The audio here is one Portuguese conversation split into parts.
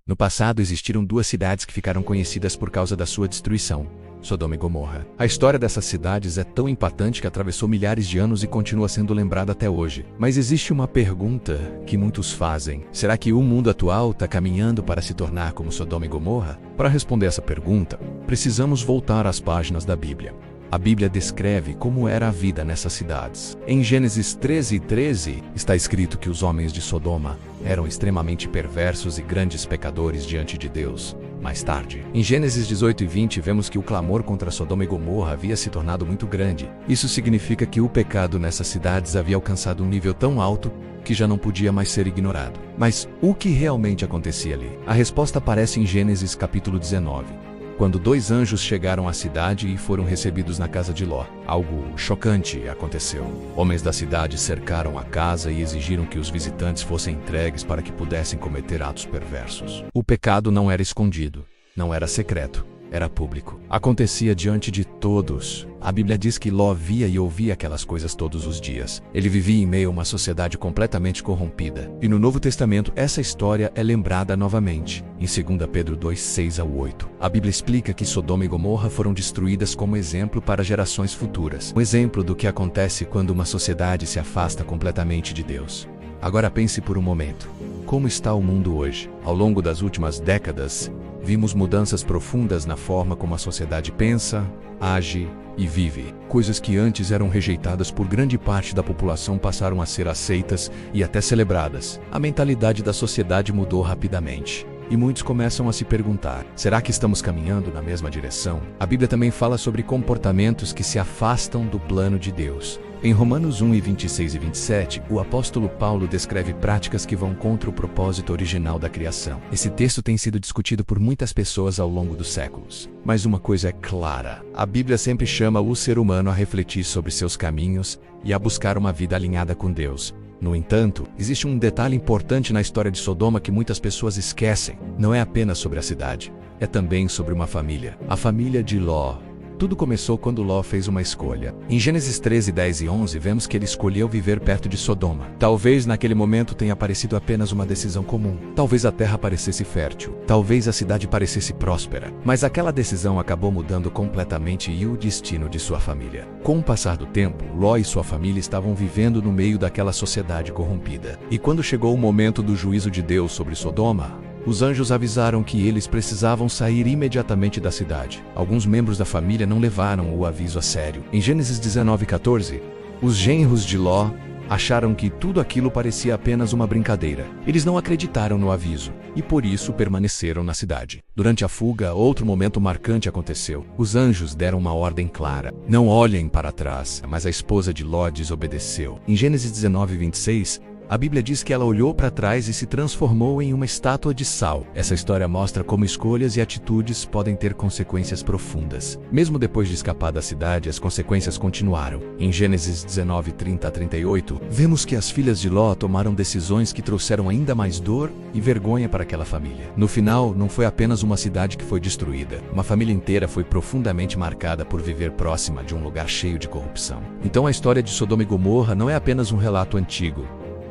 No passado existiram duas cidades que ficaram conhecidas por causa da sua destruição: Sodoma e Gomorra. A história dessas cidades é tão impactante que atravessou milhares de anos e continua sendo lembrada até hoje. Mas existe uma pergunta que muitos fazem: será que o mundo atual está caminhando para se tornar como Sodoma e Gomorra? Para responder essa pergunta, precisamos voltar às páginas da Bíblia. A Bíblia descreve como era a vida nessas cidades. Em Gênesis 13:13, está escrito que os homens de Sodoma eram extremamente perversos e grandes pecadores diante de Deus. Mais tarde, em Gênesis 18:20, vemos que o clamor contra Sodoma e Gomorra havia se tornado muito grande. Isso significa que o pecado nessas cidades havia alcançado um nível tão alto que já não podia mais ser ignorado. Mas o que realmente acontecia ali? A resposta aparece em Gênesis capítulo 19. Quando dois anjos chegaram à cidade e foram recebidos na casa de Ló, algo chocante aconteceu. Homens da cidade cercaram a casa e exigiram que os visitantes fossem entregues para que pudessem cometer atos perversos. O pecado não era escondido, não era secreto, era público. Acontecia diante de todos. A Bíblia diz que Ló via e ouvia aquelas coisas todos os dias. Ele vivia em meio a uma sociedade completamente corrompida. E no Novo Testamento, essa história é lembrada novamente. Em 2 Pedro 2:6-8, a Bíblia explica que Sodoma e Gomorra foram destruídas como exemplo para gerações futuras. Um exemplo do que acontece quando uma sociedade se afasta completamente de Deus. Agora pense por um momento. Como está o mundo hoje? Ao longo das últimas décadas, vimos mudanças profundas na forma como a sociedade pensa, age e vive. Coisas que antes eram rejeitadas por grande parte da população passaram a ser aceitas e até celebradas. A mentalidade da sociedade mudou rapidamente. E muitos começam a se perguntar: será que estamos caminhando na mesma direção? A Bíblia também fala sobre comportamentos que se afastam do plano de Deus. Em Romanos 1:26-27, o apóstolo Paulo descreve práticas que vão contra o propósito original da criação. Esse texto tem sido discutido por muitas pessoas ao longo dos séculos. Mas uma coisa é clara: a Bíblia sempre chama o ser humano a refletir sobre seus caminhos e a buscar uma vida alinhada com Deus. No entanto, existe um detalhe importante na história de Sodoma que muitas pessoas esquecem. Não é apenas sobre a cidade, é também sobre uma família. A família de Ló. Tudo começou quando Ló fez uma escolha. Em Gênesis 13:10-11, vemos que ele escolheu viver perto de Sodoma. Talvez naquele momento tenha parecido apenas uma decisão comum. Talvez a terra parecesse fértil. Talvez a cidade parecesse próspera. Mas aquela decisão acabou mudando completamente o destino de sua família. Com o passar do tempo, Ló e sua família estavam vivendo no meio daquela sociedade corrompida. E quando chegou o momento do juízo de Deus sobre Sodoma, os anjos avisaram que eles precisavam sair imediatamente da cidade. Alguns membros da família não levaram o aviso a sério. Em Gênesis 19:14, os genros de Ló acharam que tudo aquilo parecia apenas uma brincadeira. Eles não acreditaram no aviso e por isso permaneceram na cidade. Durante a fuga, outro momento marcante aconteceu. Os anjos deram uma ordem clara: não olhem para trás. Mas a esposa de Ló desobedeceu. Em Gênesis 19:26, a Bíblia diz que ela olhou para trás e se transformou em uma estátua de sal. Essa história mostra como escolhas e atitudes podem ter consequências profundas. Mesmo depois de escapar da cidade, as consequências continuaram. Em Gênesis 19:30-38, vemos que as filhas de Ló tomaram decisões que trouxeram ainda mais dor e vergonha para aquela família. No final, não foi apenas uma cidade que foi destruída. Uma família inteira foi profundamente marcada por viver próxima de um lugar cheio de corrupção. Então a história de Sodoma e Gomorra não é apenas um relato antigo.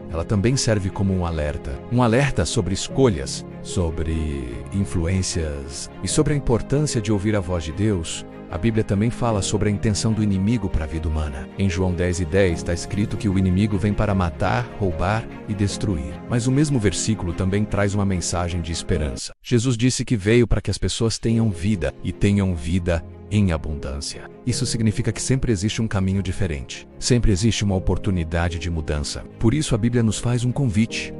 Ela também serve como um alerta sobre escolhas, sobre influências e sobre a importância de ouvir a voz de Deus. A Bíblia também fala sobre a intenção do inimigo para a vida humana. Em João 10:10 está escrito que o inimigo vem para matar, roubar e destruir. Mas o mesmo versículo também traz uma mensagem de esperança. Jesus disse que veio para que as pessoas tenham vida e tenham vida em abundância. Isso significa que sempre existe um caminho diferente. Sempre existe uma oportunidade de mudança. Por isso a Bíblia nos faz um convite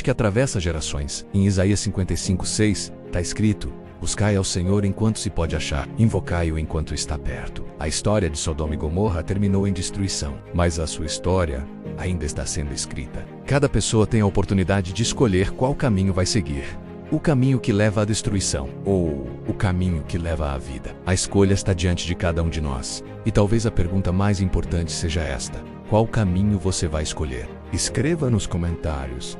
que atravessa gerações. Em Isaías 55:6 está escrito: buscai ao Senhor enquanto se pode achar, invocai-o enquanto está perto. A história de Sodoma e Gomorra terminou em destruição, mas a sua história ainda está sendo escrita. Cada pessoa tem a oportunidade de escolher qual caminho vai seguir. O caminho que leva à destruição ou o caminho que leva à vida. A escolha está diante de cada um de nós. E talvez a pergunta mais importante seja esta: qual caminho você vai escolher? Escreva nos comentários.